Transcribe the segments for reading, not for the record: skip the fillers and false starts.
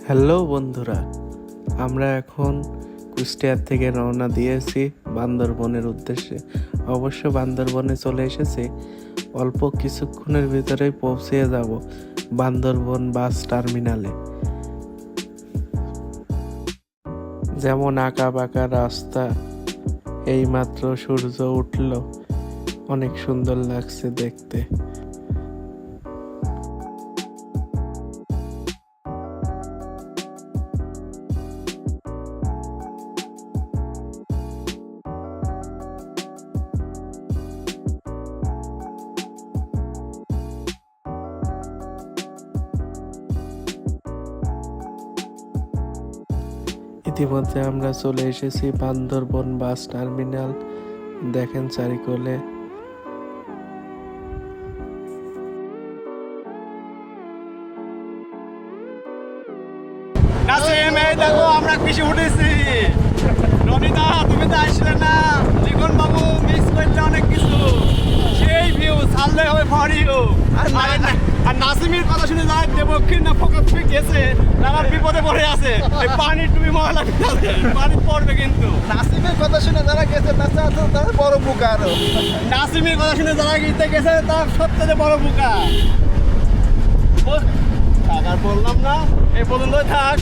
Hello বন্ধুরা, আমরা এখন কুষ্টিয়া থেকে রওনা দিয়েছি বান্দরবনের উদ্দেশ্যে। অবশ্য বান্দরবনে চলে এসেছি, অল্প কিছুক্ষণের ভিতরেই পৌঁছে যাব বান্দরবন বাস টার্মিনালে। যেমন আঁকা বাঁকা রাস্তা, এইমাত্র সূর্য উঠল, অনেক সুন্দর লাগছে দেখতে। ইতিমধ্যে আমরা চলে এসেছি বান্দরবন বাস টার্মিনাল। দেখেন চারিকোলে নাসিম, এই দেখো আমরা কৃষি উঠেছি। রবিদা, তুমি তো আসলে না। লিখন বাবু, মিস করলে অনেক কিছু। সেই ভিউ ছাড়লে হবে ফরিও। আর নাসিমের কথা শুনে যায় দেবক্ষিণ না ফোকাফি গেছে, তারা বিপদে পড়ে আছে। এই পানির তুমি মহলা পানি পড়বে কিন্তু। নাসিমের কথা শুনে যারা গেছে তারা বড় বোকা। আরো নাসিমের কথা শুনে যারা গিয়ে গেছে তার সবচেয়ে বড় বোকা। আর বললাম না, এই পর্যন্তই থাক।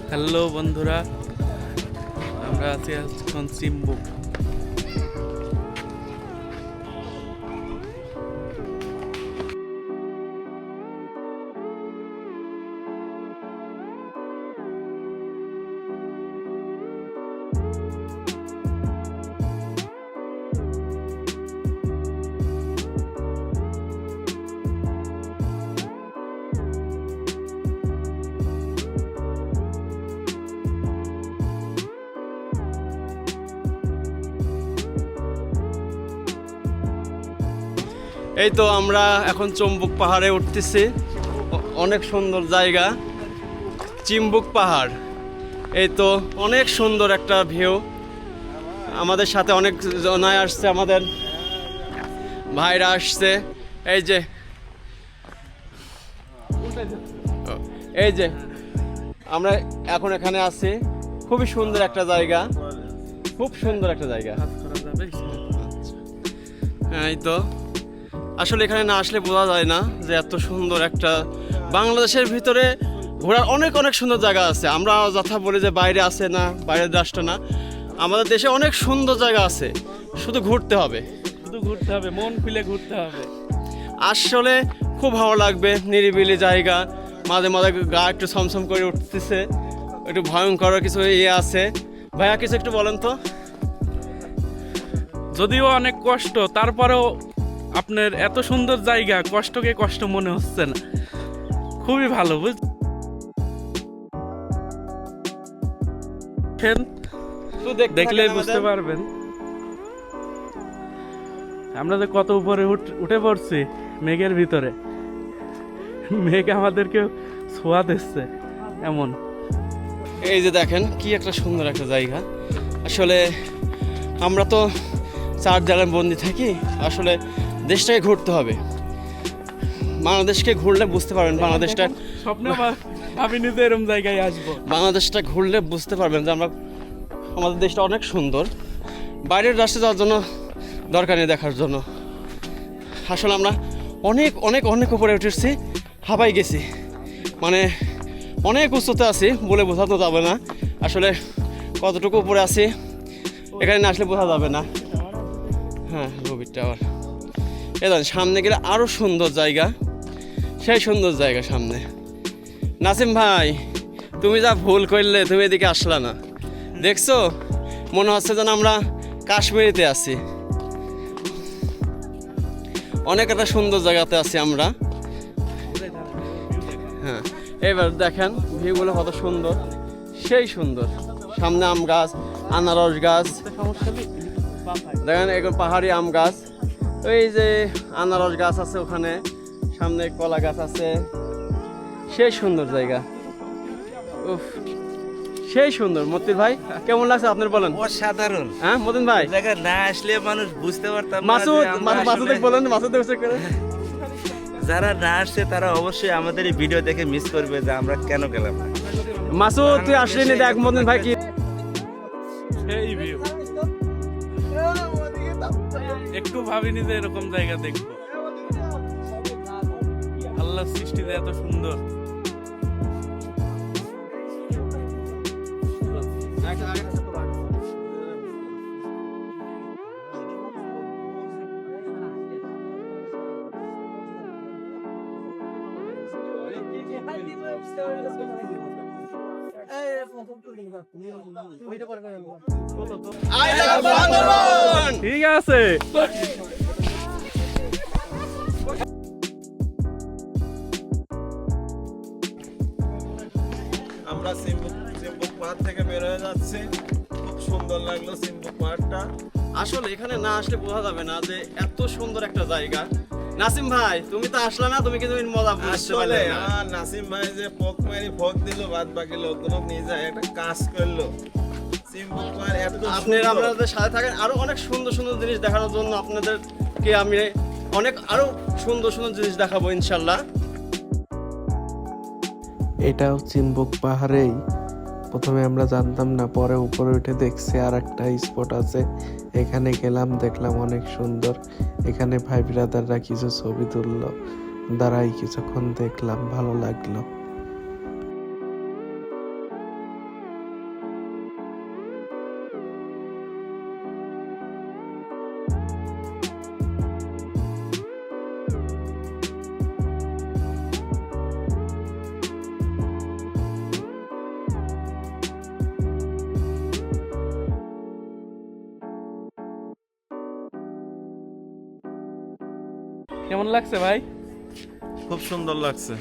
হ্যালো বন্ধুরা, আমরা আছি এখন চিম্বুক। এই তো আমরা এখন চম্বুক পাহাড়ে উঠতেছি। অনেক সুন্দর জায়গা, চিম্বুক পাহাড়। এই তো অনেক সুন্দর একটা ভিউ। আমাদের সাথে অনেক জনায় আসছে, আমাদের ভাইরা আসছে। এই যে আমরা এখন এখানে আছি। খুবই সুন্দর একটা জায়গা, খুব সুন্দর একটা জায়গা। এই তো আসলে এখানে না আসলে বোঝা যায় না যে এত সুন্দর একটা, বাংলাদেশের ভিতরে ঘোরার অনেক অনেক সুন্দর জায়গা আছে। আমরা যথা বলি যে বাইরে আছে না, বাইরের রাষ্ট্র না, আমাদের দেশে অনেক সুন্দর জায়গা আছে, শুধু ঘুরতে হবে, মন খুলে ঘুরতে হবে। আসলে খুব ভালো লাগবে, নিরিবিলি জায়গা। মাঝে মাঝে গা একটু ছমছম করে উঠতেছে, একটু ভয়ঙ্কর কিছু ইয়ে আছে। ভাইয়া কিছু একটু বলেন তো। যদিও অনেক কষ্ট, তারপরেও আপনার এত সুন্দর জায়গা, কষ্টকে কষ্ট মনে হচ্ছে না, খুবই ভালো। বুঝছেন, দেখলে বুঝতে পারবেন আমরা যে কত উপরে উঠে পড়ছি মেঘের ভিতরে। মেঘ আমাদেরকে ছোঁয়া দিচ্ছে এমন। এই যে দেখেন কি একটা সুন্দর একটা জায়গা। আসলে আমরা তো চার জায়গায় বন্দি থাকি, আসলে দেশটাকে ঘুরতে হবে। বাংলাদেশকে ঘুরলে বুঝতে পারবেন বাংলাদেশটা স্বপ্নে আমি নিজে এরকম জায়গায় আসবো। বাংলাদেশটা ঘুরলে বুঝতে পারবেন যে আমাদের দেশটা অনেক সুন্দর। বাইরের রাষ্ট্রে যাওয়ার জন্য দরকার নেই দেখার জন্য। আসলে আমরা অনেক অনেক অনেক উপরে উঠেছি, হাঁপাই গেছি, মানে অনেক উচ্চতে আছি, বলে বোঝানো যাবে না। আসলে কতটুকু উপরে আছি এখানে না আসলে বোঝা যাবে না। হ্যাঁ, রবির টাওয়ার। সামনে গেলে আরো সুন্দর জায়গা, সেই সুন্দর জায়গা সামনে। নাসিম ভাই, তুমি যা ভুল করলে, তুমি এদিকে আসলা না। দেখছো, মনে হচ্ছে যেন আমরা কাশ্মীরিতে আছি। অনেক একটা সুন্দর জায়গাতে আছি আমরা। হ্যাঁ, এবার দেখেন ভিউগুলো কত সুন্দর, সেই সুন্দর। সামনে আম গাছ, আনারস গাছ, দেখেন এখন পাহাড়ি আম গাছ, ওই যে আনারস গাছ আছে ওখানে, সামনে কলা গাছ আছে, সেই সুন্দর জায়গা। উফ, সেই সুন্দর। মতিন ভাই কেমন লাগছে আপনার বলেন? অসাধারণ। হ্যাঁ মতিন ভাই, জায়গা না আসলে মানুষ বুঝতে পারতাম না মাসুদ যে আমরা মাসুদ আসলে- বলেন, মাসুদ করে। যারা না আসছে তারা অবশ্যই আমাদের এই ভিডিও দেখে মিস করবে যে আমরা কেন গেলাম না। মাসুদ তুই আসলি নি, দেখ মতিন ভাই কি সেই ভিউ, একটু ভাবিনি যে এরকম জায়গা দেখবো। আল্লাহ সৃষ্টিতে এত সুন্দর। I love Bandarban. ঠিক আছে, আমরা সিম্বুক পাহাড় থেকে বের হয়ে যাচ্ছি। খুব সুন্দর লাগলো সিম্বুক পাহাড়টা। আসলে এখানে না আসলে বোঝা যাবে না যে এত সুন্দর একটা জায়গা। নাসিম ভাই তুমি তো আসলে না, তুমি কিন্তু মজা বুঝতে আসলে পারলে না। নাসিম ভাই যে পোক মারি ফোক দিল, বাদ বাকি লোকগুলো নিয়ে যায় একটা কাজ করলো। সিম্বুক পাহাড় এত আপনারা সুন্দর। আপনাদের সাথে থাকেন, আরো অনেক সুন্দর সুন্দর জিনিস দেখানোর জন্য আপনাদেরকে আমি অনেক আরো সুন্দর সুন্দর জিনিস দেখাবো ইনশাল্লাহ। এটাও চিম্বুক পাহাড়েই। প্রথমে আমরা জানতাম না, পরে উপরে উঠে দেখছি আর একটা স্পট আছে, এখানে গেলাম, দেখলাম অনেক সুন্দর। এখানে ভাই ব্রাদাররা কিছু ছবি তুললো, দাঁড়াই কিছুক্ষণ দেখলাম, ভালো লাগলো। কেমন লাগছে ভাই? খুব সুন্দর লাগছে।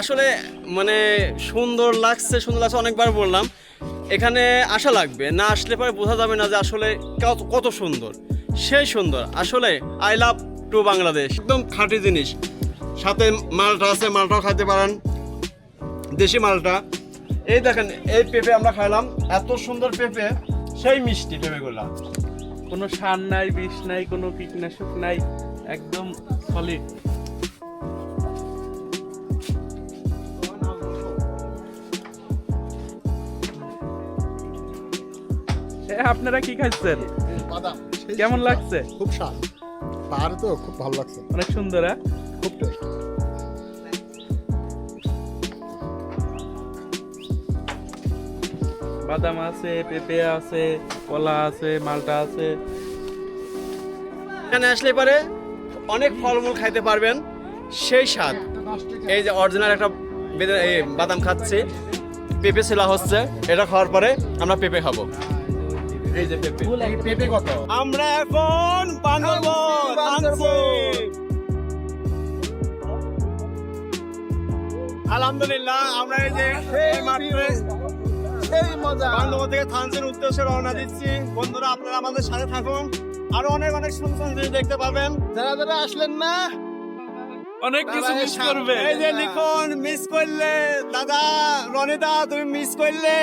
আসলে মানে সুন্দর লাগছে অনেকবার বললাম। এখানে আসা লাগবে, না আসলে পরে বোঝা যাবে না যে আসলে কত সুন্দর, সেই সুন্দর। আসলে আই লাভ টু বাংলাদেশ, একদম খাঁটি জিনিস। সাথে মালটা আছে, মালটাও খাইতে পারেন, দেশি মালটা। এই দেখেন এই পেঁপে আমরা খাইলাম, এত সুন্দর পেঁপে, সেই মিষ্টি পেঁপেগুলা। কোনো সার নাই, বিষ নাই, কোনো কীটনাশক নাই, একদম সলিড। আপনারা কি খাচ্ছেন? বাদাম কেমন লাগছে? খুব স্বাদ, পাহাড়ে তো খুব ভালো লাগছে, অনেক সুন্দর। হ্যাঁ, খুব টেস্ট। বাদাম আছে, পেঁপে আছে, কলা আছে, মালটা আছে। এখানে আসলে পরে অনেক ফলমূল খাইতে পারবেন, সেই স্বাদ। এই যে অরিজিনাল একটা বাদাম খাচ্ছি, পেঁপে ছেলা হচ্ছে, এটা খাওয়ার পরে আমরা পেঁপে খাবো। এই যে পেঁপে, পেঁপে কত? আমরা এখন বান্দরবন আনছি। আলহামদুলিল্লাহ আমরা এই যে এই মাত্র সেই মজা। বান্দরবন থেকে থানচির উদ্দেশ্যে রওনা দিচ্ছি। বন্ধুরা আপনারা আমাদের সাথে থাকুন, আরো অনেক অনেক সুন্দর জিনিস দেখতে পাবেন। যারা যারা আসলেন না, অনেক কিছু মিস করবে। এই যে লিখন মিস করলে, দাদা রনিদা তুমি মিস করলে।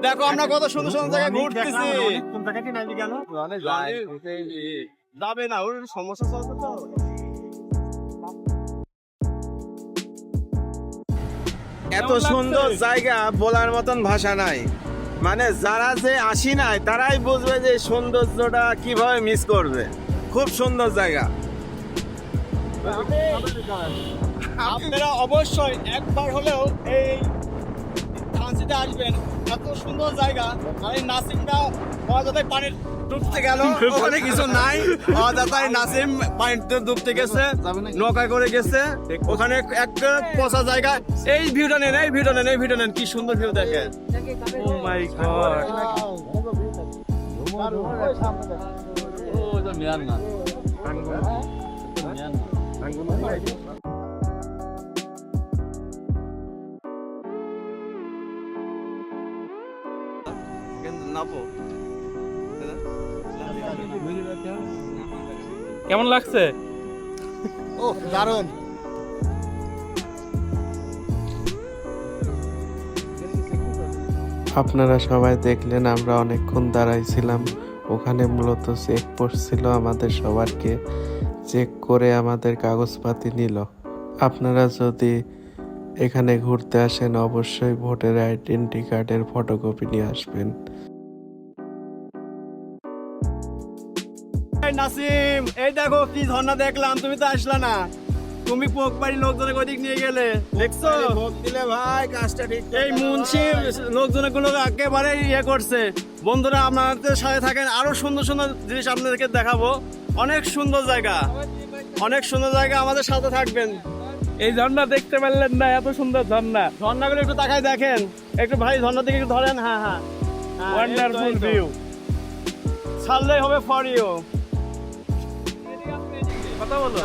দেখো আমরা কত সুন্দর সুন্দর জায়গায় ঘুরতেছি। যাবে না, ওর সমস্যা চলছে তো। এত সুন্দর জায়গা বলার মতন ভাষা নাই। মানে যারা যে আসি নাই তারাই বুঝবে যে সৌন্দর্যটা কিভাবে মিস করবে। খুব সুন্দর জায়গা। আপনারা অবশ্যই একবার হলেও এই থানচিতে আসবেন, এত সুন্দর জায়গা। আর এই নাসিমটা অযথাই পানির ডুবতে গেল, ওখানে কিছু নাই, অযথাই নাসিম পানিতে ডুবতে গেছে, নৌকা করে গেছে ওখানে একটা পচা জায়গা। এই ভিউটা নেন, এই ভিউটা নেন, এই ভিউটা নেন, কি সুন্দর ভিউ দেখেন। ও মাই গড, কেমন লাগছে? ও দারুণ। আপনারা সবাই দেখলেন আমরা অনেকক্ষণ দাঁড়াইছিলাম ওখানে। মূলত চেক পোস্ট ছিল, আমাদের সবারকে চেক করে আমাদের কাগজপাতি নিল। আপনারা যদি এখানে ঘুরতে আসেন অবশ্যই ভোটার আইডেন্টি কার্ডের ফটোকপি নিয়ে আসবেন। নাসিম, এই দেখো কি ঝর্ণা দেখলাম, তুমি তো আসলা না। তুমি পোকবাড়ি লোকজনের ওদিক নিয়ে গেলে দেখছো? ভোগ দিলে ভাই কাজটা ঠিক এই মুন্সি লোকজনের গুলো একেবারে ইয়ে করছে। বন্ধুরা আপনাদের সাথে থাকেন, আরো সুন্দর সুন্দর জিনিস আপনাদেরকে দেখাবো। অনেক সুন্দর জায়গা, অনেক সুন্দর জায়গা, আমাদের সাথে থাকবেন। এই ঝর্ণা দেখতে পারলেন না? এত সুন্দর ঝর্ণা, ঝর্ণাগুলো একটু তাকায় দেখেন একটু ভাই, ঝর্ণার দিকে একটু ধরেন। হ্যাঁ হ্যাঁ, ওয়ান্ডারফুল ভিউ। ছাড়লেই হবে ফর ইউ। কথা বলো।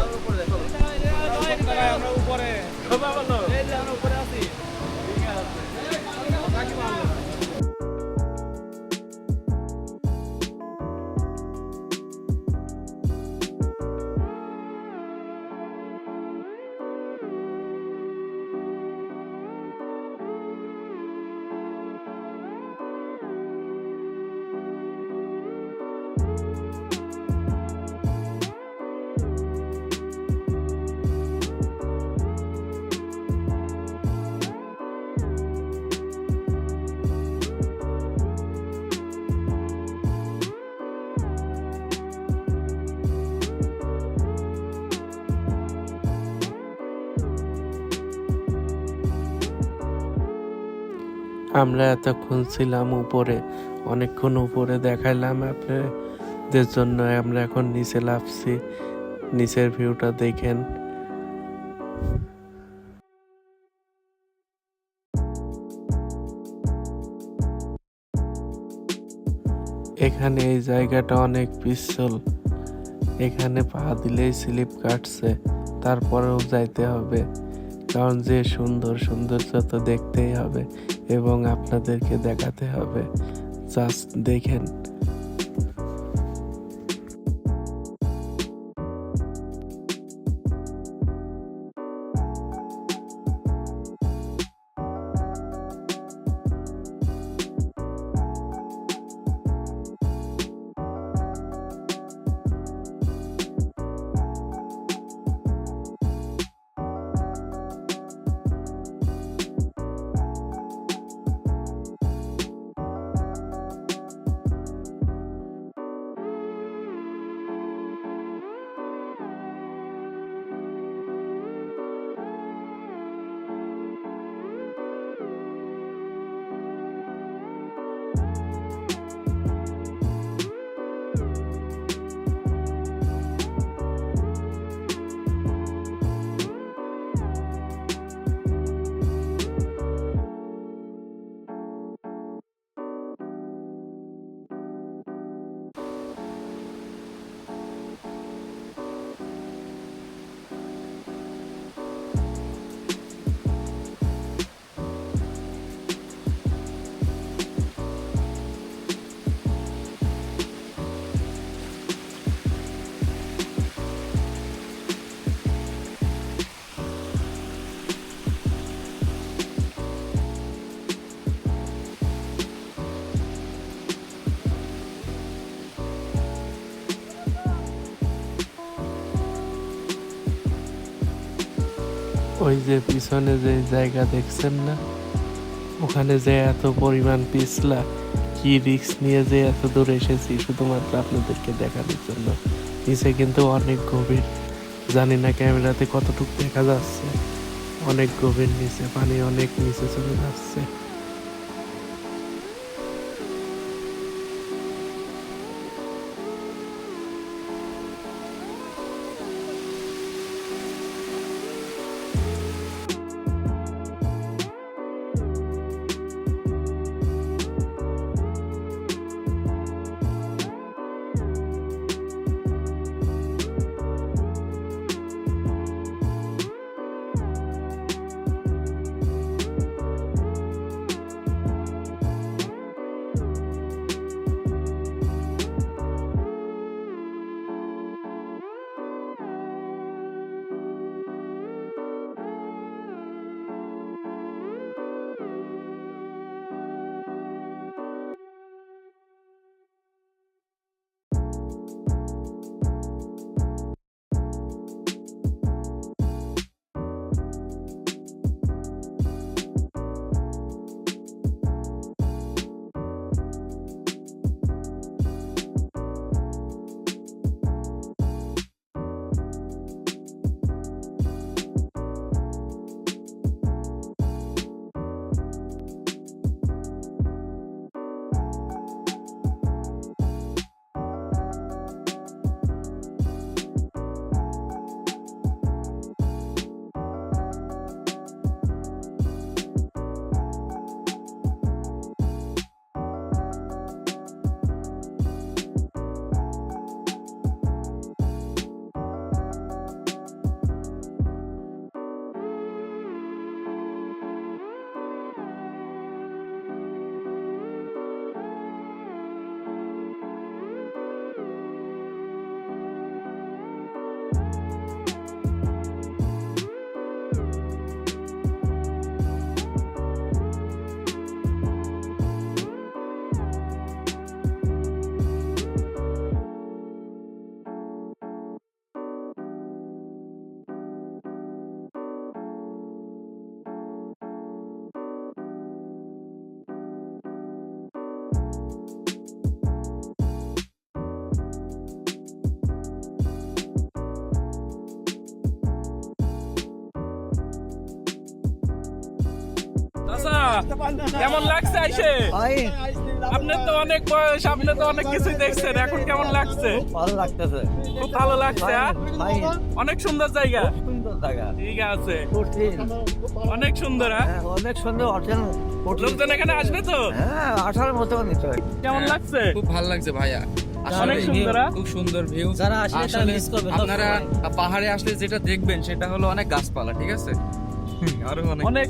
আমরা উপরে কথা বলো। এই যে আমরা উপরে আছি। আমরা এতক্ষণ ছিলাম উপরে, অনেকক্ষণ উপরে দেখাইলাম আপনাদের জন্য। আমরা এখন নিচে নামছি, নিচের ভিউটা দেখেন। এখানে এই জায়গাটা অনেক পিছল, এখানে পা দিলেই স্লিপ কাটছে, তারপরেও যাইতে হবে, কারণ যে সুন্দর সৌন্দর্য তো দেখতেই হবে এবং আপনাদেরকে দেখাতে হবে। জাস্ট দেখেন। ওই যে পিছনে যে জায়গা দেখছেন না, ওখানে যে এত পরিমাণ পিছলা, কি রিস্ক নিয়ে যে এত দূর এসেছি শুধুমাত্র আপনাদেরকে দেখানোর জন্য। নিচে কিন্তু অনেক গভীর, জানি না ক্যামেরাতে কতটুকু দেখা যাচ্ছে। অনেক গভীর নিচে, পানি অনেক নিচে চলে যাচ্ছে। কেমন লাগছে আইসে? আপনার তো অনেক বয়স, আপনি তো অনেক কিছু দেখছেন, এখন কেমন লাগছে? ভালো লাগতেছে খুব ভালো লাগছে, হ্যাঁ? ভাই, অনেক সুন্দর জায়গা। সুন্দর জায়গা ঠিক আছে, কঠিন অনেক সুন্দর, হ্যাঁ? অনেক সুন্দর হোটেল লোকজন এখানে আসবে তো? হ্যাঁ আসার মতো নিতে হয় কেমন লাগছে? খুব ভালো লাগছে ভাইয়া অনেক সুন্দর, হ্যাঁ? খুব সুন্দর ভিউ যারা আসলে তারা আসলে মিস করবে আপনারা পাহাড়ে আসলে যেটা দেখবেন সেটা হলো অনেক গাছপালা, ঠিক আছে? আরো অনেক অনেক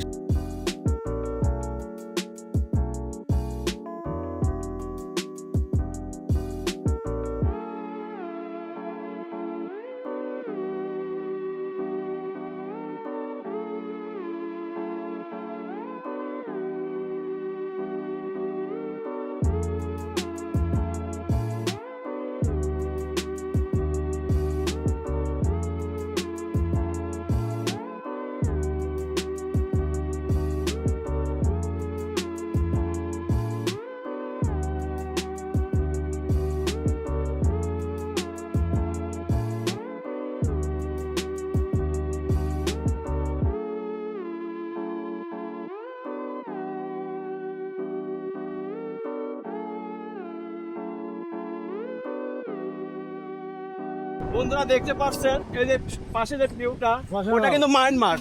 বন্ধুরা দেখতে পাচ্ছেন এই যে পাশে যে ভিউটা, ওটা কিন্তু মায়ানমার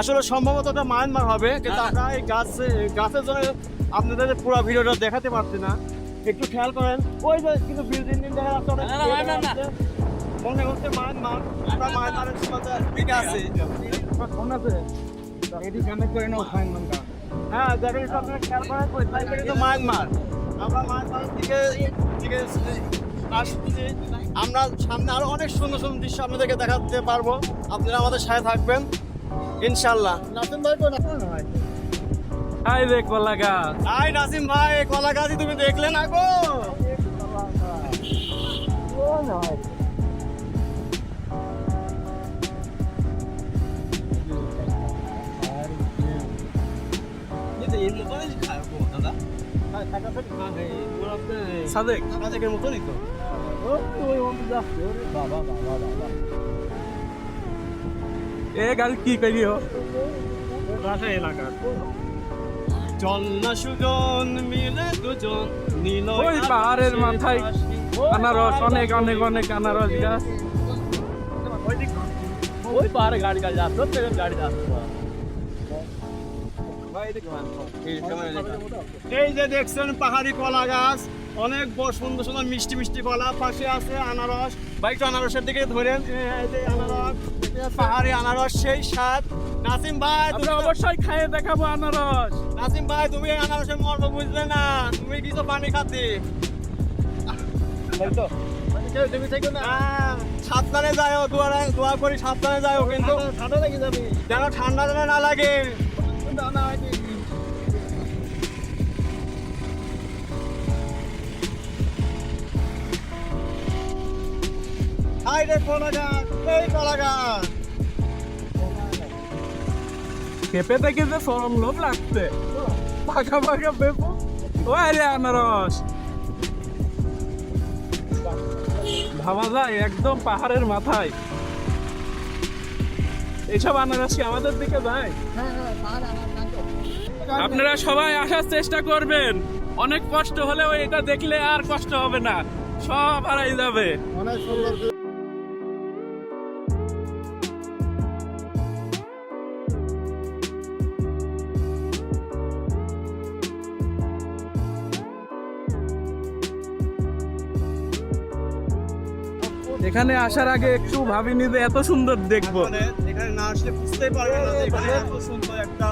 আসলে সম্ভবত ওটা মায়ানমার হবে, কিন্তু আমরা এই গাছের জন্য আপনাদের পুরো ভিডিওটা দেখাতে পারছি না। একটু খেয়াল করেন, ওই যে কিন্তু বিল্ডিং দেখা যাচ্ছে অনেক, মনে হচ্ছে মায়ানমার। আমরা মায়ানমারের সীমান্তে দিকে আছি। হ্যাঁ দেখেন, একটু আপনারা খেয়াল করেন, ওই সাইডে কিন্তু মায়ানমার। আমরা মায়ানমারের দিকে আসছি। আমরা সামনে আরো অনেক সুন্দর সুন্দর দৃশ্য আপনাদেরকে দেখাতে পারবো, আপনারা আমাদের সাথে থাকবেন ইনশাল্লাহ। নাসিম ভাই কোন আই রে কলা গাছ। আই নাসিম ভাই, কলা গাছই তুমি দেখলে না গো? সাদেকের মতনই তো। এ গাড়ি কি করিও? এলাকা চল না সুজন মিলে দুজন নীল ওই পাহাড়ের মাথায় আনারস, অনেক অনেক অনেক আনারস গাছ। ওই পাহাড়ে গাড়ি যাচ্ছে, গাড়ি যাচ্ছে। এই যে দেখছেন পাহাড়ি কলা গাছ, অনেক বড় সুন্দর সুন্দর মিষ্টি মিষ্টি কলা, পাশে আছে আনারস। বাইকটা আনারসের দিকে ধরেন, এই যে আনারস, পাহাড়ি আনারস, সেই স্বাদ। নাসিম ভাই, আমরা অবশ্যই খাইয়ে দেখাবো আনারস। নাসিম ভাই, তুমি এই আনারসের মর্ম বুঝলে না, তুমি কিছু পানি খাচ্ছি। সাবধানে যাও, দোয়া করি সাবধানে যাও, কিন্তু ঠান্ডা লেগে যাবে, যেন ঠান্ডা যেন না লাগে। হাই রে কলা গাছ, এই কলা গাছ। খেপে থেকে যে সরম লোভ লাগছে, পাকা পাকা বেপো। ওই রে আনারস, ভাবা যায় একদম পাহাড়ের মাথায় এইসব আনারস কি আমাদের দিকে যায়? আপনারা সবাই আসার চেষ্টা করবেন, অনেক কষ্ট হলেও এটা দেখলে আর কষ্ট হবে না, সব হারাই যাবে। অনেক সুন্দর। এখানে আসার আগে একটু ভাবিনি যে এত সুন্দর দেখবো, এখানে না আসলে বুঝতেই পারবেন না যে এখানে এত সুন্দর একটা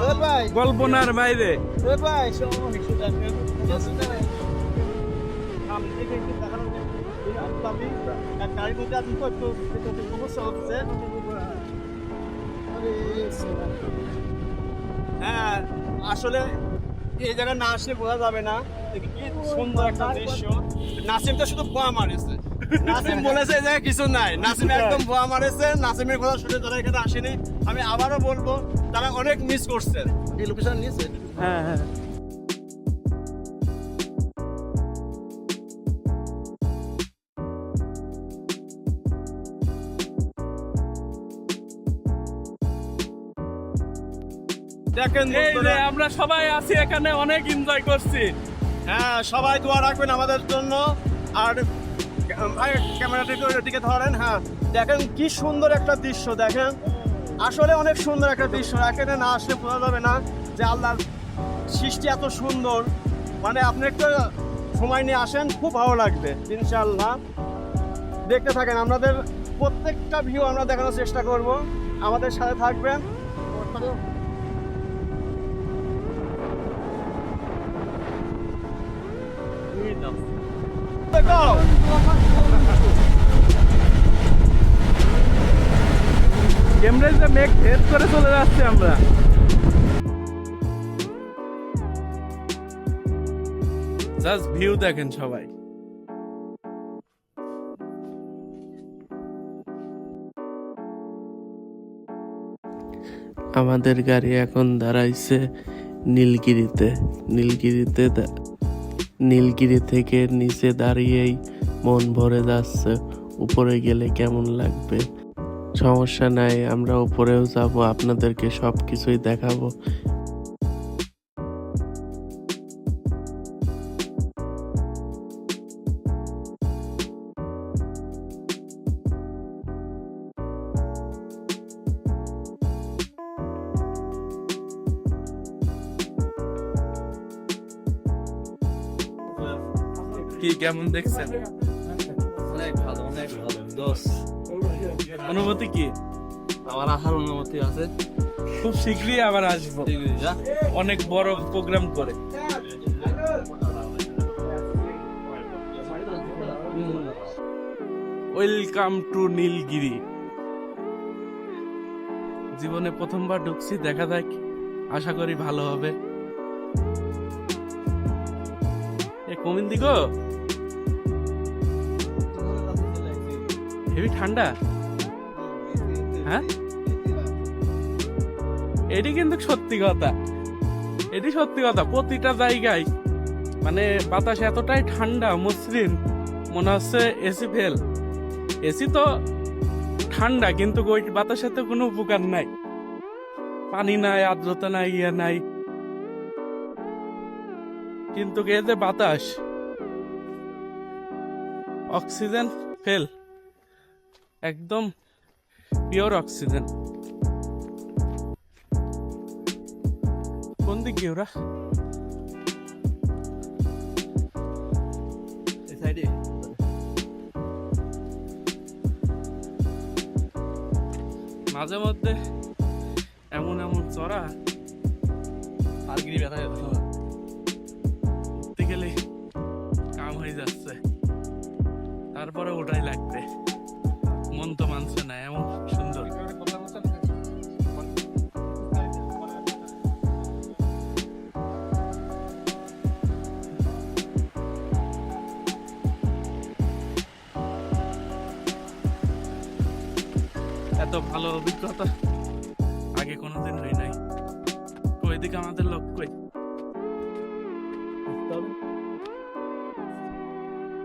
কল্পনার বাইরে। হ্যাঁ আসলে এই জায়গায় না আসলে বোঝা যাবে না কি সুন্দর একটা দৃশ্য। নাসিম তো শুধু বোয়া মারেছে, নাসিম বলেছে যে কিছু নাই, নাসিম একদম বোয়া মারেছে। নাসিমের কথা শুনে তারা এখানে আসেনি। আমি আবারও বলবো, তারা অনেক মিস করছে। এই লোকেশন নিয়েছে। হ্যাঁ হ্যাঁ, দেখেন এই যে বন্ধুরা, আমরা সবাই আছি এখানে, অনেক এনজয় করছি। হ্যাঁ সবাই দোয়া রাখবেন আমাদের জন্য। আর ভাই ক্যামেরাটা দিকে ধরেন। হ্যাঁ দেখেন কি সুন্দর একটা দৃশ্য, দেখেন আসলে অনেক সুন্দর একটা দৃশ্য। এখানে না আসলে বোঝা যাবে না যে আল্লাহর সৃষ্টি এত সুন্দর। মানে আপনি একটা সময় নিয়ে আসেন, খুব ভালো লাগবে ইনশাআল্লাহ। দেখতে থাকেন, আমাদের প্রত্যেকটা ভিউ আমরা দেখানোর চেষ্টা করব, আমাদের সাথে থাকবেন। ক্যামেরাতে মেঘ হেড করে চলে যাচ্ছে আমরা। জাস্ট ভিউ দেখেন সবাই। আমাদের গাড়ি এখন দাঁড়াইছে নীলগিরিতে। নীলগিরি থেকে নিচে দাঁড়িয়েই মন ভরে যাচ্ছে, উপরে গেলে কেমন লাগবে। সমস্যা নাই, আমরা উপরেও যাব, আপনাদেরকে সব কিছুই দেখাবো। কি কেমন দেখছেন? অনেক ভালো, অনেক ভালো দোষ। অনুভূতি কি? আমার আসার অনুমতি আছে। খুব শীঘ্রই আবার আসবো, অনেক বড় প্রোগ্রাম করে। Welcome to Nilgiri. জীবনে প্রথমবার ঢুকছি, দেখা যাক, আশা করি ভালো হবে। এ কমিন দিগো, হেভি ঠান্ডা। হ্যাঁ, এটি কিন্তু সত্যি কথা, এটি সত্যি কথা। প্রতিটা জায়গায় মানে বাতাস এতটাই ঠান্ডা, মসৃণ, মনে হচ্ছে এসি ফেল। এসি তো ঠান্ডা, কিন্তু ওই বাতাসের তো কোনো উপকার নাই। পানি নাই, আর্দ্রতা নাই, ইয়ে নাই, কিন্তু এ যে বাতাস, অক্সিজেন ফেল, একদম পিওর অক্সিজেন। কোন দিকে ওরা? এই সাইডে মাঝে মধ্যে এমন এমন চড়া, আর গিরি ব্যথা যাচ্ছে। উঠতে গেলে কাম হয়ে যাচ্ছে, তারপরে ওটাই লাগবে। মন তো মানছে না, এমন সুন্দর। এত ভালো অভিজ্ঞতা আগে কোনোদিন হয় নাই। ওইদিকে আমাদের লোক কই?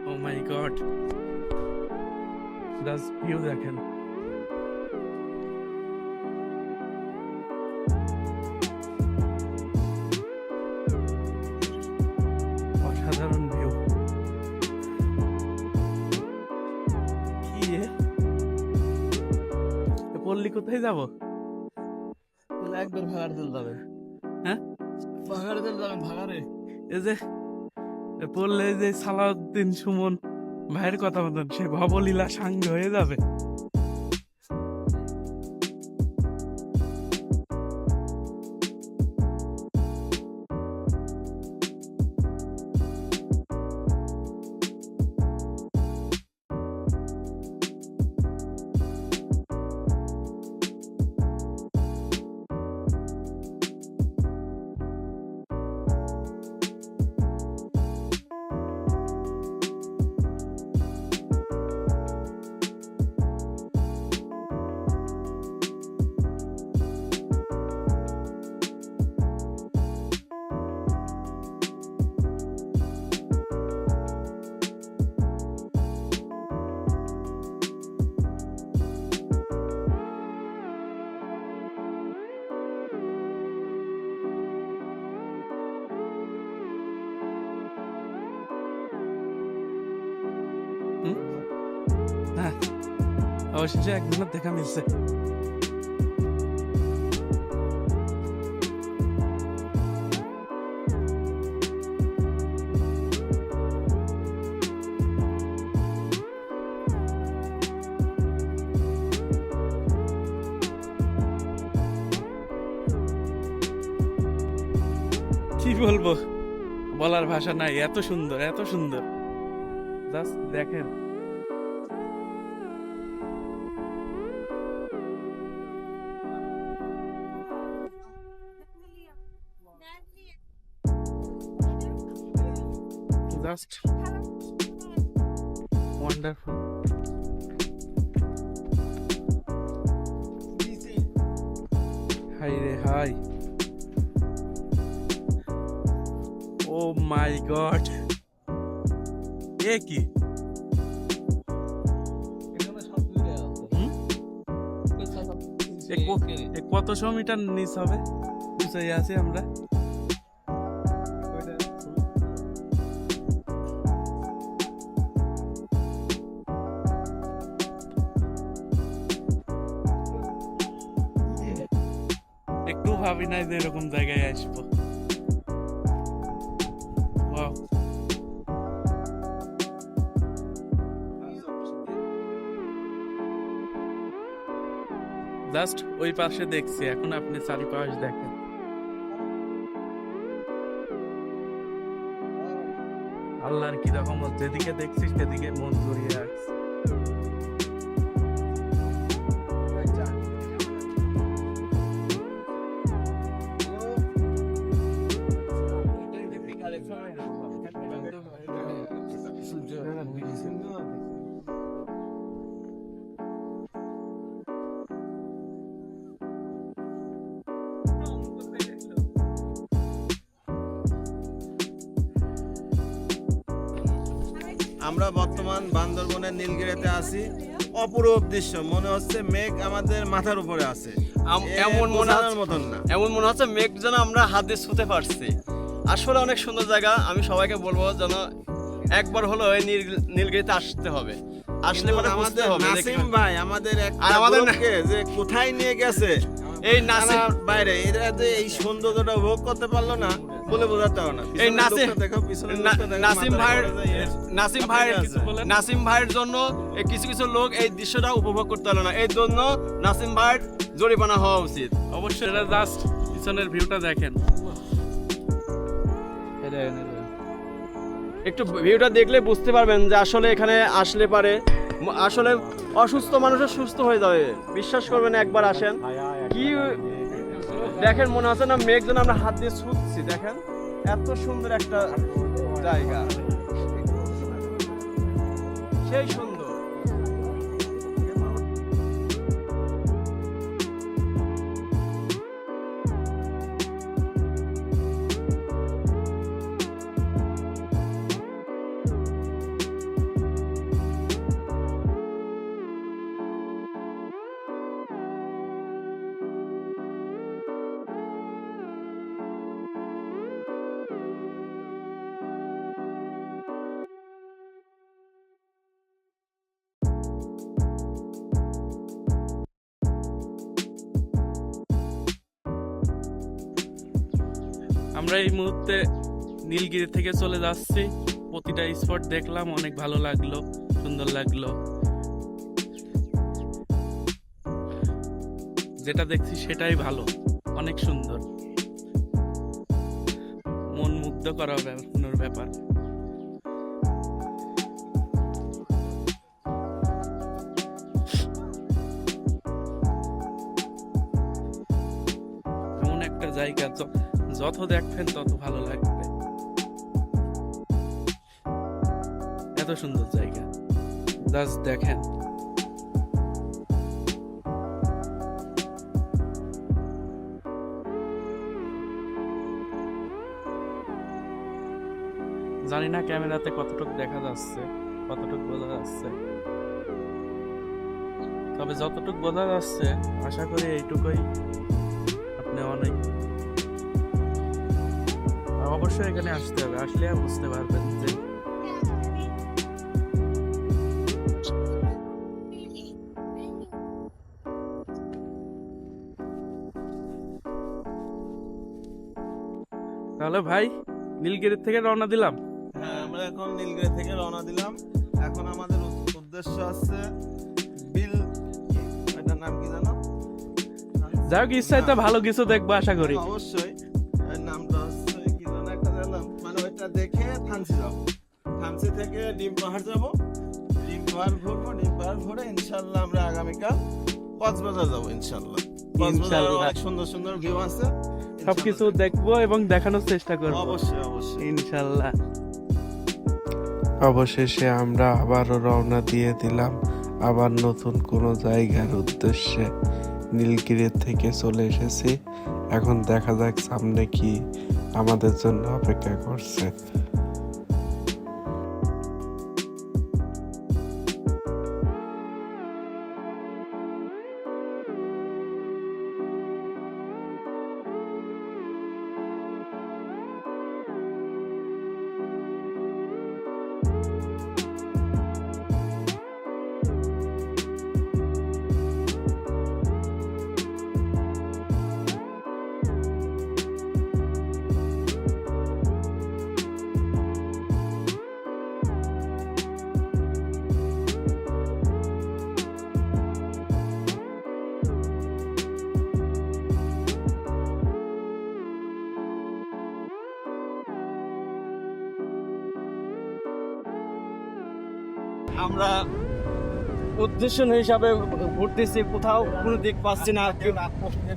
ও মাই গড, জাস্ট ভিউ দেখেন। অসাধারণ ভিউ। কি এ পল্লী, কোথায় যাব? একবার ভাগাড়ে চলে যাবে। হ্যাঁ, ভাগাড়ে চলে যাবেন, ভাগাড়ে। এই যে পড়লে যে সালাউদ্দিন সুমন ভাইয়ের কথা মতন সে ভবলীলা সাঙ্গ হয়ে যাবে। অবশেষে একজনের দেখা মিলছে। কি বলবো, বলার ভাষা নাই, এত সুন্দর এত সুন্দর। জাস্ট দেখেন, জাস্ট ওয়ান্ডারফুল। হাই রে হাই, ও মাই গড, এ কি? এ কতশো মিটার নিচ হবে, বুঝাই আছি আমরা। একটু ভাবি নাই যে এরকম জায়গায় আসবো। Wow. জাস্ট ওই পাশে দেখছি, এখন আপনি চারিপাশ দেখেন। আল্লাহর কি রকম, যেদিকে দেখছি সেদিকে মন জড়িয়ে আসছে। আমরা বর্তমান বান্দরবনের নীলগিরিতে আছি। অপরূপ দৃশ্য, মনে হচ্ছে মেঘ আমাদের মাথার উপরে আছে। এমন মনে বোঝানোর হচ্ছে, মতন না। এমন মনে হচ্ছে মেঘ যেন আমরা হাত দিয়ে ছুঁতে পারছি। আসলে অনেক সুন্দর জায়গা। আমি সবাইকে বলবো যেন একবার হলো এই নীলগিরিতে আসতে হবে, আসলে পরে বুঝতে আমাদের হবে। নাসিম ভাই আমাদের আর আমাদের লোককে যে কোথায় নিয়ে গেছে এই নাসিম, থানার বাইরে, এরা যে এই সৌন্দর্যটা উপভোগ করতে পারলো না বলে বোঝাতে হবে না। এই পিছনের নাসিম, লোকটা দেখো, পিছনের না- লোকটা দেখো, নাসিম মাথার ভাইয়ের, উপরে যে নাসিম আপনি ভাইয়ের কিছু বলেন? নাসিম ভাইয়ের জন্য এই কিছু কিছু লোক এই দৃশ্যটা উপভোগ করতে পারলো না, এই জন্য নাসিম ভাইয়ের জরিমানা হওয়া উচিত। অবশ্যই এটা জাস্ট পিছনের ভিউটা দেখেন। একটু ভিউটা দেখলে বুঝতে পারবেন যে আসলে এখানে আসলে পারে আসলে অসুস্থ মানুষের সুস্থ হয়ে যাবে। বিশ্বাস করবেন, একবার আসেন, কি দেখেন মনে হচ্ছে না মেঘ যেন আমরা হাত দিয়ে ছুঁচ্ছি। দেখেন এত সুন্দর একটা জায়গা, সেই সুন্দর। আমরা এই মুহূর্তে নীলগিরি থেকে চলে যাচ্ছি। প্রতিটা স্পট দেখলাম, অনেক ভালো লাগলো, সুন্দর লাগলো। যেটা দেখছি সেটাই ভালো, অনেক সুন্দর, মন মুগ্ধ করা ব্যাপার। এমন একটা জায়গা যত দেখবেন তত ভালো লাগবে। এত সুন্দর জায়গা, জাস্ট দেখেন। জানি না ক্যামেরাতে কতটুকু দেখা যাচ্ছে, কতটুকু বোঝা যাচ্ছে, তবে যতটুকু বোঝা যাচ্ছে আশা করি এইটুকুই আপনি অনেক। অবশ্যই এখানে আসতে হবে, আসলে বুঝতে পারবেন যে তাহলে ভাই নীলগিরির থেকে রওনা দিলাম। হ্যাঁ, আমরা এখন নীলগিরি থেকে রওনা দিলাম। এখন আমাদের উদ্দেশ্য আছে বিল, এটার নাম কি জানো? যাই হোক, ইচ্ছাইতে ভালো কিছু দেখবো আশা করি। অবশ্যই এর নামটা হচ্ছে কি জানো একটা জানলাম, মানে ওইটা দেখে থানসি যাবো, থানসি থেকে ডিম পাহাড় যাবো, ডিম পাহাড় ঘুরবো, ডিম পাহাড় ঘুরে ইনশাল্লাহ আমরা আগামীকাল কক্সবাজার যাবো ইনশাল্লাহ। কক্সবাজারে ইনশাল্লাহ। অনেক সুন্দর সুন্দর ভিউ আছে, সবকিছু দেখবো এবং দেখানোর চেষ্টা করবো অবশ্যই অবশ্যই। ইনশাল্লাহ। অবশেষে আমরা আবারও রওনা দিয়ে দিলাম আবার নতুন কোনো জায়গার উদ্দেশ্যে। নীলগিরির থেকে চলে এসেছি, এখন দেখা যাক সামনে কি আমাদের জন্য অপেক্ষা করছে। আমরা উদ্দেশ্য হিসাবে ঘুরতেছি, কোথাও কোনো দিক পাচ্ছি না।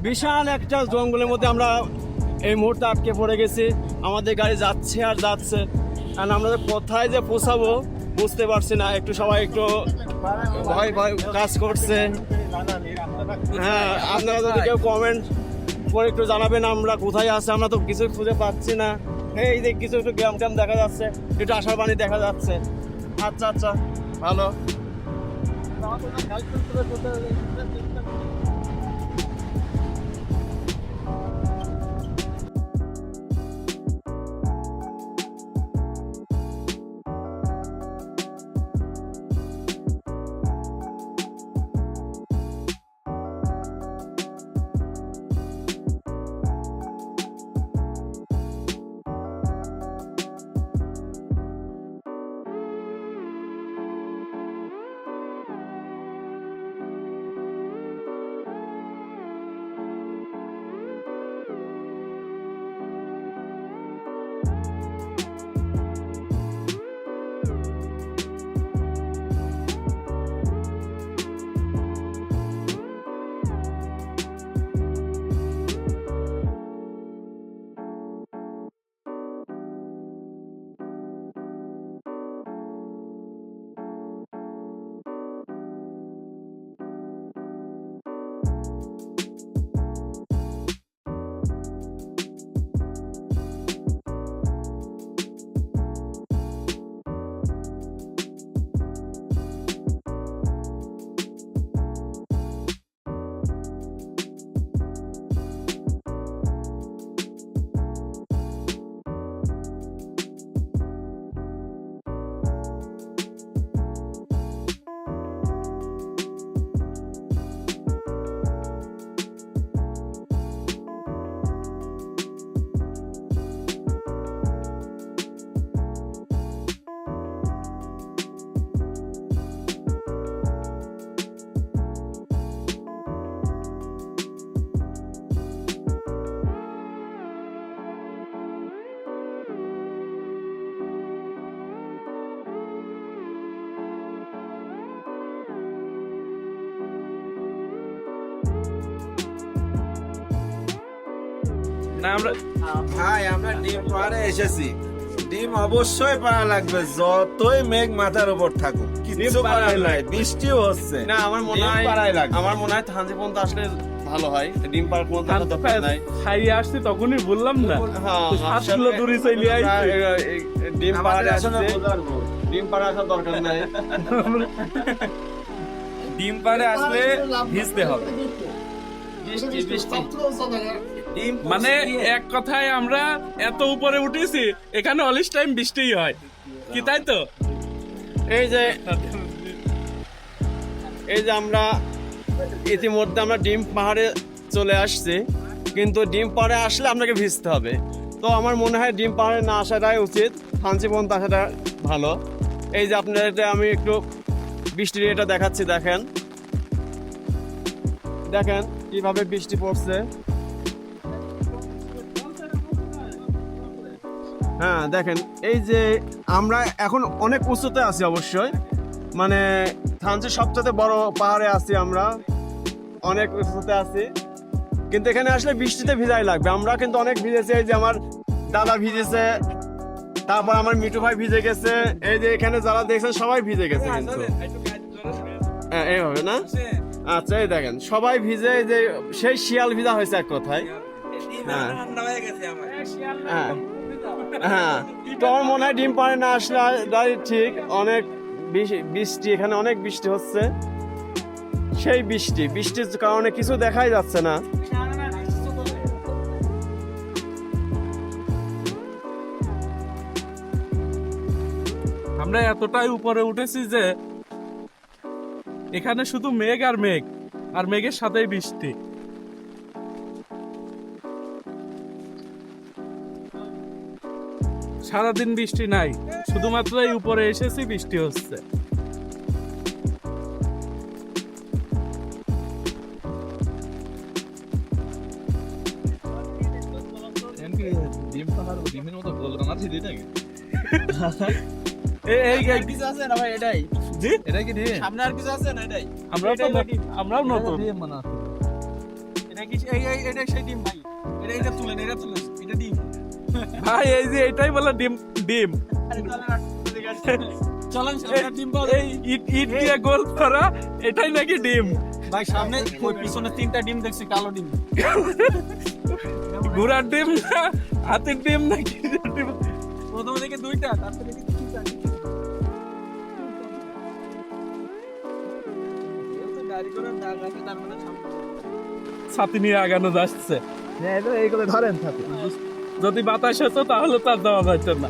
বিশাল একটা জঙ্গলের মধ্যে আমরা এই মুহূর্তে আটকে পড়ে গেছি। আমাদের গাড়ি যাচ্ছে আর যাচ্ছে, আর আমরা কোথায় যে পৌঁছাবো বুঝতে পারছি না। একটু সবাই একটু ভয় ভয় কাজ করছে। হ্যাঁ, আপনারা যদি কেউ কমেন্ট করে একটু জানাবেন আমরা কোথায় আছি। আমরা তো কিছু খুঁজে পাচ্ছি না। এই যে কিছু একটু গ্রাম ট্যাম দেখা যাচ্ছে, একটু আশার বাণী দেখা যাচ্ছে। আচ্ছা আচ্ছা, ভালো। না আমরা ভাই আমরা ডিম পাহাড়ে এসেছি, ডিম অবশ্যই পাওয়া লাগবে যতই মেঘ মাথার উপর থাকুক। কিছু করার নাই, বৃষ্টিও হচ্ছে না, আমার মনে ডিম হয় পাড়াই লাগবে। আমার মনে হয় থানচি পর্যন্ত আসলে ভালো হয়। ডিম পাড়ার কোনো দরকার নাই। খাইয়ে আসছি তখনই বললাম না, হ্যাঁ, তো 7 কিলো দূরে চলে আইছি। ডিম পাড়ারে আমাদের আসলে আসছে, বোঝার ভুল। ডিম পাড়া আসার দরকার নাই। ডিম পাড়ে আসলে ভিজতে হবে। মানে এক কথায় আমরা এত উপরে উঠেছি, এখানে অলিস টাইম বৃষ্টিই হয় কি, তাই তো? এই যে আমরা ইতিমধ্যে আমরা ডিম পাহাড়ে চলে আসছি, কিন্তু ডিম পাহাড়ে আসলে আপনাকে ভিজতে হবে। তো আমার মনে হয় ডিম পাহাড়ে না আসাটাই উচিত, থানচি পর্যন্ত আসাটা ভালো। এই যে আপনাদের আমি একটু বৃষ্টির এটা দেখাচ্ছি, দেখেন দেখেন কিভাবে বৃষ্টি পড়ছে। হ্যাঁ দেখেন, এই যে আমরা এখন অনেক উঁচুতে আছি অবশ্যই, মানে থানচির সবচেয়ে বড় পাহাড়ে আছি আমরা, অনেক উঁচুতে আছি, কিন্তু এখানে আসলে বৃষ্টিতে ভিজাই লাগবে। আমরা কিন্তু অনেক ভিজেছি, এই যে আমার দাদা ভিজেছে, তারপর আমার মিঠু ভাই ভিজে গেছে, এই যে এখানে যারা দেখছেন সবাই ভিজে গেছে কিন্তু। হ্যাঁ এইভাবে না, আচ্ছা এই দেখেন সবাই ভিজে, এই যে সেই শিয়াল ভিজা হয়েছে এক কথায়। হ্যাঁ হ্যাঁ হ্যাঁ, তো আমার মনে হয় ডিম পাহাড়ে না আসলে ঠিক, অনেক বৃষ্টি, এখানে অনেক বৃষ্টি হচ্ছে, সেই বৃষ্টির কারণে কিছু দেখাই যাচ্ছে না। আমরা এতটাই উপরে উঠেছি যে এখানে শুধু মেঘ আর মেঘ, আর মেঘের সাথেই বৃষ্টি। সারাদিন বৃষ্টি নাই, শুধুমাত্র এই উপরে এসেছি বৃষ্টি হচ্ছে। আমরাও নতুন ভাই, এই যে এটাই বলে ডিম ডিম এই ইট দিয়ে গোল করা, এটাই নাকি ডিম ভাই। সামনে ওই পিছনে 3টা ডিম দেখছি, কালো ডিম। ঘোড়ার ডিম না হাতির ডিম নাকি? প্রথমে দেখে 2টা, তারপরে দেখি 3টা। ছাতি নিয়ে আগানো যাচ্ছে, এইগুলো ধরেন থাকে। যদি বাতাস হতো তাহলে তার দেওয়া যাইত না।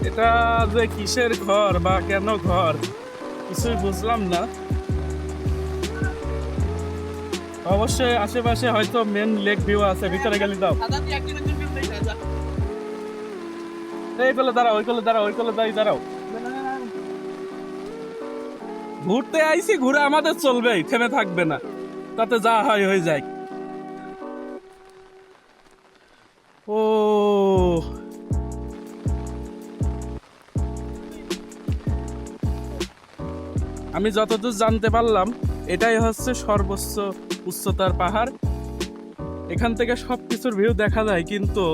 এটা যে কিসের ঘর বা কেন ঘর কিছুই বুঝলাম না। অবশ্যই আশেপাশে হয়তো মেন লেক ভিউ আছে, ভিতরে গেলে দাও। এই কলে দাঁড়াও, ওই কলে দাঁড়াও, ওই কলে দাঁড়াও। ঘুরতে আইছি, ঘুরে আমাদের চলবেই, থেমে থাকবে না, তাতে যা হয় হয়ে যায়। ও আমি যতদূর জানতে পারলাম এটাই হচ্ছে সর্বোচ্চ উচ্চতার পাহাড়। এখান থেকে সবকিছুর ভিউ দেখা যায়, কিন্তু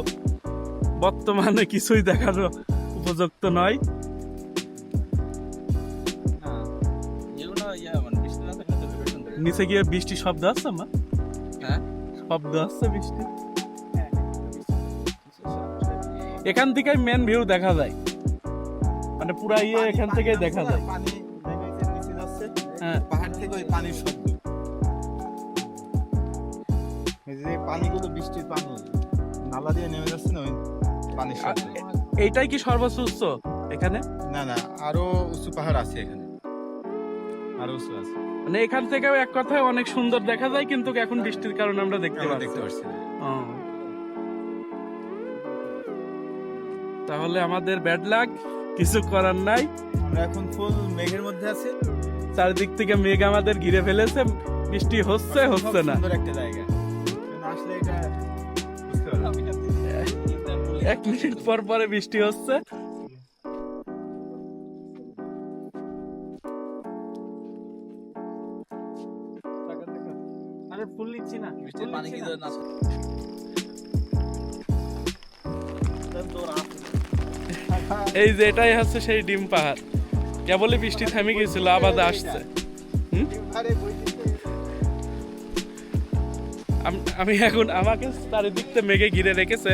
বর্তমানে কিছুই দেখার উপযুক্ত নয়। নিচে গিয়ে বৃষ্টি শব্দ আসছে না? হ্যাঁ শব্দ আসছে বৃষ্টি। এখান থেকে মেন ভিউ দেখা যায়, মানে পুরা এখান থেকে দেখা যায়। হ্যাঁ পাহাড় থেকে ওই পানির শব্দ, এই যে পানিগুলো বৃষ্টির পানি নালা দিয়ে নেমে যাচ্ছে না, ওই পানির শব্দ। এইটাই কি সর্বোচ্চ উচ্চ এখানে? না না, আরো উঁচু পাহাড় আছে এখানে, আরো উঁচু আছে। মানে এখান থেকেও এক কথায় অনেক সুন্দর দেখা যায়, কিন্তু এখন বৃষ্টির কারণে আমরা দেখতে দেখতে পাচ্ছি। পাচ্ছি না। তাহলে আমাদের ব্যাড লাক, কিছু করার নাই। আমরা এখন ফুল মেঘের মধ্যে আছি, চারিদিক থেকে মেঘ আমাদের ঘিরে ফেলেছে, বৃষ্টি হচ্ছে না। সুন্দর একটা জায়গা, আসলে এটা বুঝতে পারলাম। 1 মিনিট পর পরে বৃষ্টি হচ্ছে। আরে ফুল নিচ্ছি না, বৃষ্টির পানি কি না? এই যে এটাই হচ্ছে সেই ডিম পাহাড়। কেবলই বৃষ্টি থেমে গেছিল, আবার আসছে। আমি এখন আমাকে চারিদিক থেকে মেঘে ঘিরে রেখেছে,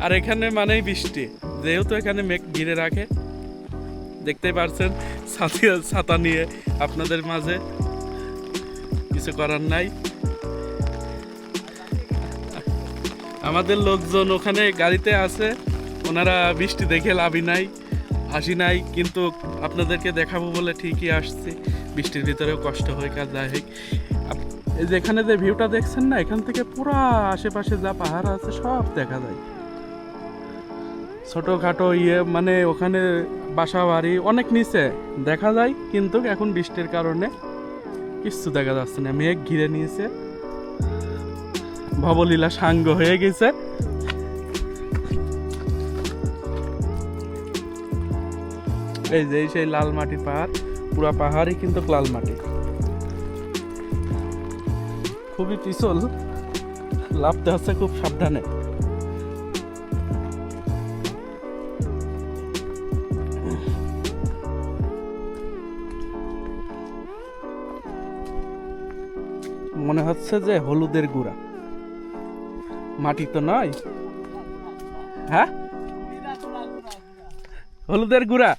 আর এখানে মানেই বৃষ্টি, যেহেতু এখানে মেঘ ঘিরে রাখে। দেখতেই পারছেন ছাতা নিয়ে আপনাদের মাঝে, কিছু করার নাই। আমাদের লোকজন ওখানে গাড়িতে আছে, ওনারা বৃষ্টি দেখে লাভই নাই, আসি নাই, কিন্তু আপনাদেরকে দেখাবো বলে ঠিকই আসছি। বৃষ্টির ভিতরেও কষ্ট হয়, কাজ যাই হোক। এই যে এখানে যে ভিউটা দেখছেন না, এখান থেকে পুরা আশেপাশে যা পাহাড় আছে সব দেখা যায়। ছোটোখাটো মানে ওখানে বাসা বাড়ি অনেক নিচে দেখা যায়, কিন্তু এখন বৃষ্টির কারণে কিচ্ছু দেখা যাচ্ছে না। মেঘ ঘিরে নিয়েছে, ভবলীলা সাঙ্গ হয়ে গেছে। এই যে সেই লাল মাটির পাহাড়, পুরা পাহাড়ই কিন্তু লাল মাটি, খুবই পিছল, লাফতে হচ্ছে খুব সাবধানে। মনে হচ্ছে যে হলুদের গুঁড়া, মাটি তো নয়। হ্যাঁ, হলুদের গুঁড়া।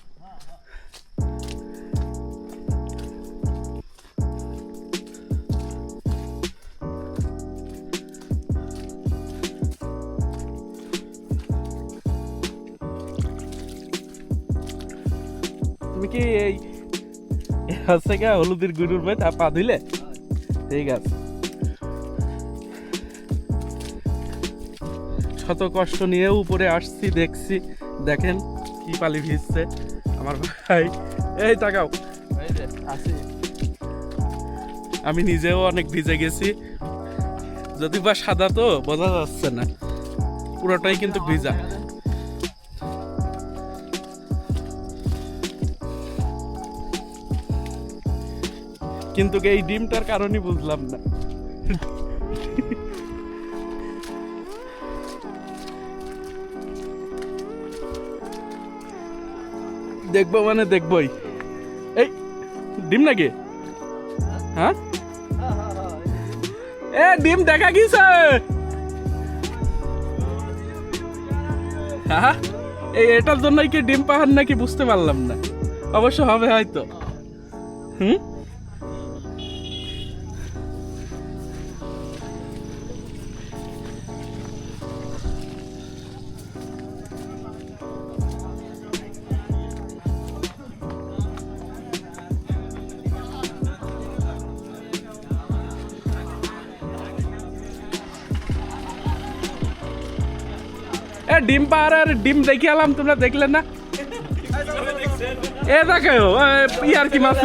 তুমি কি এই হচ্ছে কি হলুদের গুঁড়োর মধ্যে পা ধুইলে? ঠিক আছে। শত কষ্ট নিয়ে উপরে আসছি, দেখছি, দেখেন কি পালি ভিজছে আমার ভাই। এই তাকাও, এই যে আসি। আমি নিজেও অনেক ভিজে গেছি, যদি বা সাদা তো বোঝা যাচ্ছে না, পুরোটাই কিন্তু ভিজা। কিন্তু এই ডিমটার কারণে বুঝলাম না। দেখবো মানে দেখবই। এই ডিম নাকি? হ্যাঁ, এ ডিম দেখা গেছে। হ্যাঁ, এটার জন্যই কি ডিম পাহাড় নাকি বুঝতে পারলাম না। অবশ্য হবে হয়তো। হুম, ডিম পাহাড়ের ডিম দেখে এলাম, তোমরা দেখলে না? এ দেখো ইয়ার কি মাছ।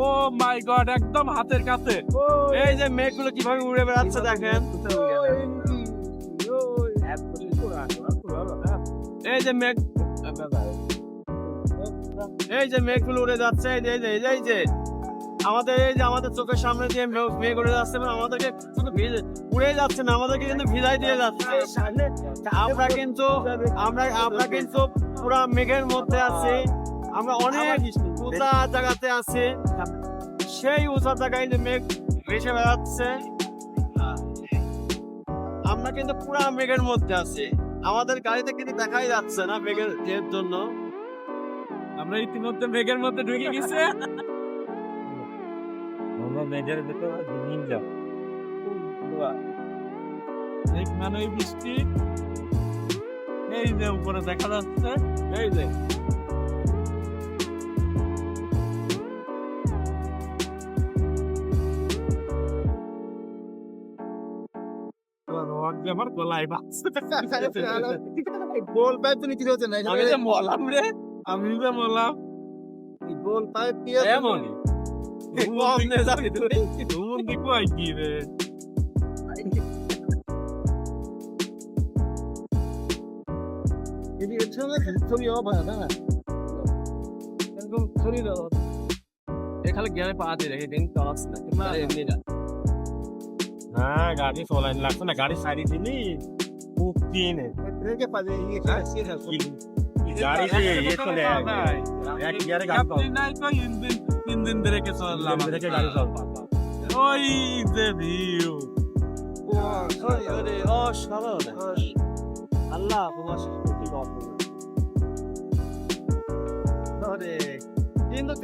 ও মাই গড, একদম হাতের কাছে। এই যে মেঘগুলো কিভাবে উড়ে বেড়াচ্ছে দেখেন। এই যে মেঘ, এই যে মেঘগুলো উড়ে যাচ্ছে, এই যে আমাদের চোখের সামনে দিয়ে মেঘ উড়ে যাচ্ছে, এবং আমাদেরকে শুধু উড়ে যাচ্ছে না, আমাদেরকে কিন্তু ভিজাই দিয়ে যাচ্ছে। আমরা কিন্তু পুরা মেঘের মধ্যে আছি, আমরা অনেক উঁচা জায়গাতে আছি, সেই উঁচা জায়গায় যে মেঘ ভেসে বেড়াচ্ছে, আমরা কিন্তু পুরা মেঘের মধ্যে আছি। আমাদের গাড়িতে কিন্তু দেখাই যাচ্ছে না মেঘের এর জন্য। আমরা ইতিমধ্যে মেঘের মধ্যে ঢুকে গেছে। মেঘ মানে ওই বৃষ্টি, এই যে উপরে দেখা যাচ্ছে, এই যে আমার গলায় গোল পাইপ তুমি কি হচ্ছে না আমি যে মলাম রে, আমি যে মলাম গোল পাইপ দিয়ে এমনই ধুমুন দিকো আই কি রে। এদিকে ছবি অফ হয় না একদম ছবি দাও এখানে গেলে পা দিয়ে রেখে দিন চালাচ্ছে না এমনি না। হ্যাঁ গাড়ি চলাইন লাগছে না, গাড়ি সারি দিলি খুব তিনে রেখে পাবে ইয়ে আছে গাড়ি দিয়ে চলে এক গিয়ারে গাড়ি চলে নাই তো ইঞ্জিন ব্রেকে চললাম, ব্রেকে গাড়ি চলবে। ওই যে ভিউ, আল্লাহ কিন্তু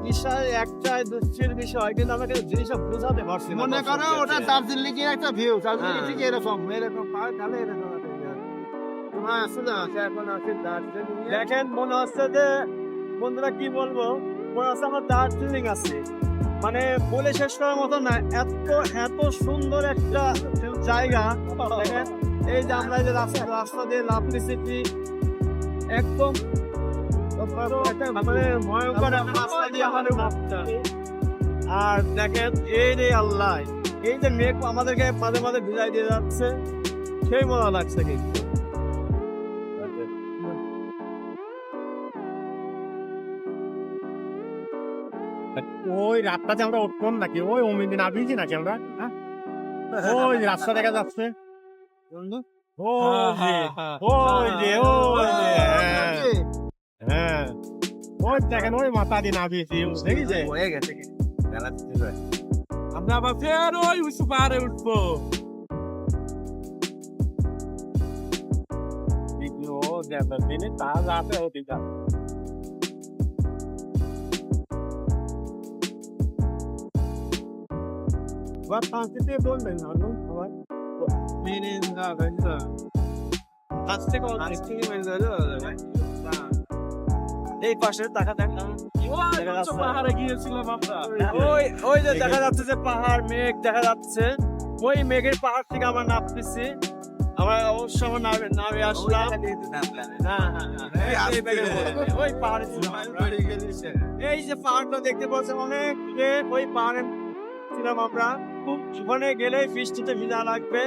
বিষয় একটা দুঃখের বিষয়, কিন্তু আমাকে জিনিসটা বোঝাতে পারছি না। মনে করো ওটা দার্জিলিং এর একটা ভিউ, দার্জিলিং থেকে এরকম তাহলে এরকম তোমার আসলে আছে এখন আছে দার্জিলিং। দেখেন মনে হচ্ছে যে, বন্ধুরা কি বলবো, মনে হচ্ছে আমরা দার্জিলিং আছি, মানে বলে শেষ করার মতো না, এত সুন্দর একটা জায়গা। দেখেন এই যে আমরা যে রাস্তা দিয়ে লাফলি সিটি, একদম মানে ভয়ঙ্কর একটা রাস্তা দিয়ে আমাদের ভাবটা। আর দেখেন এই রে আল্লাহ, এই যে মেঘ আমাদেরকে মাঝে মাঝে ভিজাই দিয়ে যাচ্ছে, সেই মজা লাগছে কিন্তু। ওই রাস্তাতে আমরা উঠলাম নাকি, ওই অমিন নামিয়েছি নাকি আমরা, ওই রাস্তা দেখা যাচ্ছে, হ্যাঁ ওই দেখেন ওই মাথা দিয়ে নামিয়েছি, দেখেছে হয়ে গেছে আমরা আবার ফের ওই উঁচু পাহাড়ে উঠবো। দিনে তাজ আছে ওদিকে বলবেন না সবাই এই পাশে দেখা দেখ, পাহাড়ে গিয়েছিলাম আমরা, ওই যে দেখা যাচ্ছে যে পাহাড়, মেঘ দেখা যাচ্ছে, ওই মেঘের পাহাড় থেকে আমরা নামতেছি। আমরা অবশ্য আমার নামে আসলাম, ওই পাহাড়ে ছিলাম আমরা। এই যে পাহাড়টা দেখতে পাচ্ছেন অনেক, ওই পাহাড়ে ছিলাম আমরা। খুব ওখানে গেলে বৃষ্টিতে ভিজা লাগবে।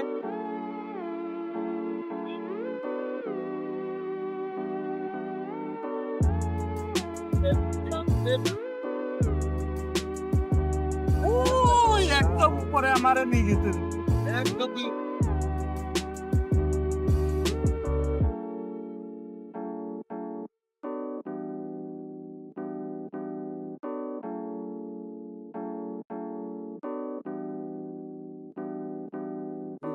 ওই একদম উপরে আমারে নিয়ে গেছে একদম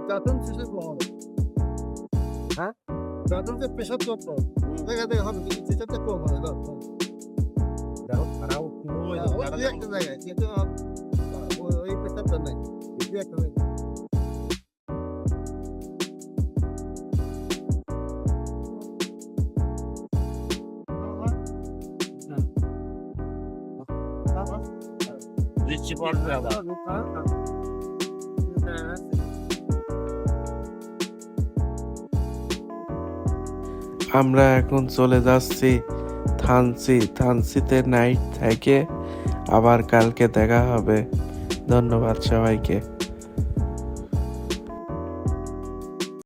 দাঁতন শেষে কম হ্যাঁ দাঁতন যে প্রেশার কম দেখা দেখা হবে যেটাতে কম হবে দেখো খারাপ ওই একটা জায়গায় কিন্তু ওই প্রেশারটা নাই একটা জায়গায় দিচ্ছি পড়বে আবার আমরা এখন চলে যাচ্ছি থানচিতে নাইট থেকে আবার কালকে দেখা হবে। ধন্যবাদ সবাইকে।